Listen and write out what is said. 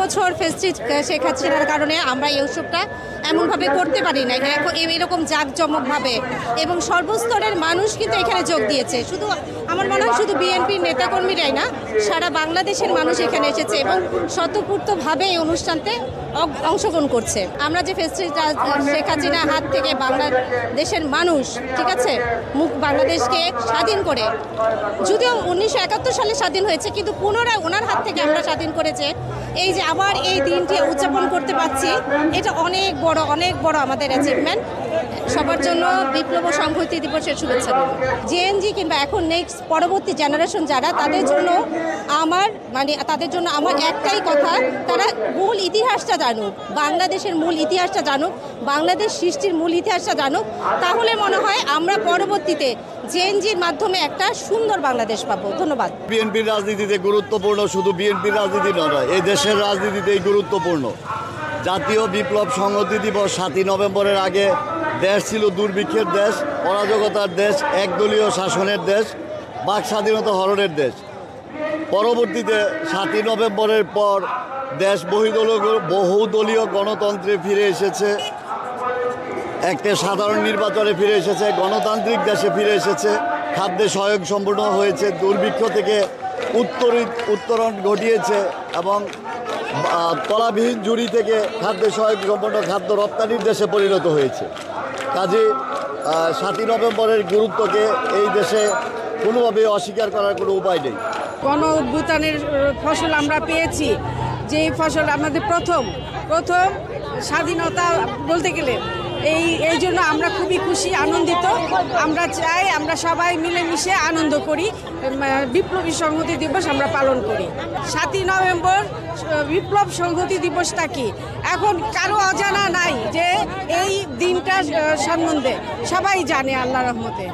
বছর ফেস্টিভ শেখ হাসিনার কারণে আমরা এই উৎসবটা এমনভাবে করতে পারি না এরকম জাঁকজমকভাবে, এবং সর্বস্তরের মানুষ কিন্তু এখানে যোগ দিয়েছে। শুধু আমার মনে হয় শুধু বিএনপির নেতাকর্মীরাই না, সারা বাংলাদেশের মানুষ এখানে এসেছে এবং স্বতঃস্ফূর্তভাবে এই অনুষ্ঠানতে অংশগ্রহণ করছে। আমরা যে ফেস্টিভ শেখ হাসিনার হাত থেকে বাংলাদেশের মানুষ, ঠিক আছে, বাংলাদেশকে স্বাধীন করে, যদিও 1971 সালে স্বাধীন হয়েছে, কিন্তু পুনরায় ওনার হাত থেকে আমরা স্বাধীন করেছে, এই যে আবার এই দিনটি উদযাপন করতে পারছি, এটা অনেক বড় আমাদের অ্যাচিভমেন্ট। সবার জন্য বিপ্লব ও সংহতি দিবসের শুভেচ্ছা। জেএনজি কিংবা এখন নেক্সট পরবর্তী জেনারেশন যারা, তাদের জন্য আমার একটাই কথা, তারা মূল ইতিহাসটা জানুক, বাংলাদেশের মূল ইতিহাসটা জানুক, বাংলাদেশ সৃষ্টির মূল ইতিহাসটা জানুক। তাহলে মনে হয় আমরা পরবর্তীতে জেএনজির মাধ্যমে একটা সুন্দর বাংলাদেশ পাবো। ধন্যবাদ। বিএনপির রাজনীতিতে গুরুত্বপূর্ণ, শুধু বিএনপির রাজনীতি নয়, এই দেশের রাজনীতিতেই গুরুত্বপূর্ণ। জাতীয় বিপ্লব সংহতি দিবস 7ই নভেম্বরের আগে দেশ ছিল দুর্ভিক্ষের দেশ, অরাজকতার দেশ, একদলীয় শাসনের দেশ, বাক স্বাধীনতা হরণের দেশ। পরবর্তীতে 7ই নভেম্বরের পর দেশ বহুদলীয় গণতন্ত্রে ফিরে এসেছে, একটা সাধারণ নির্বাচনে ফিরে এসেছে, গণতান্ত্রিক দেশে ফিরে এসেছে, খাদ্যে স্বয়ংসম্পূর্ণ হয়েছে, দুর্ভিক্ষ থেকে উত্তরণ ঘটিয়েছে এবং তলাবিহীন জুড়ি থেকে খাদ্যে স্বয়ংসম্পূর্ণ খাদ্য রপ্তানির দেশে পরিণত হয়েছে। কাজে 7ই নভেম্বরের গুরুত্বকে এই দেশে কোনোভাবে অস্বীকার করার কোনো উপায় নেই। গণ অভ্যুত্থানের ফসল আমরা পেয়েছি, যেই ফসল আমাদের প্রথম স্বাধীনতা বলতে গেলে, এই জন্য আমরা খুবই খুশি, আনন্দিত। আমরা চাই আমরা সবাই মিলেমিশে আনন্দ করি, বিপ্লবী সংহতি দিবস আমরা পালন করি। 7ই নভেম্বর বিপ্লব সংহতি দিবসটা কি এখন কারো অজানা নাই, যে এই দিনটা সম্বন্ধে সবাই জানে আল্লাহর রহমতে।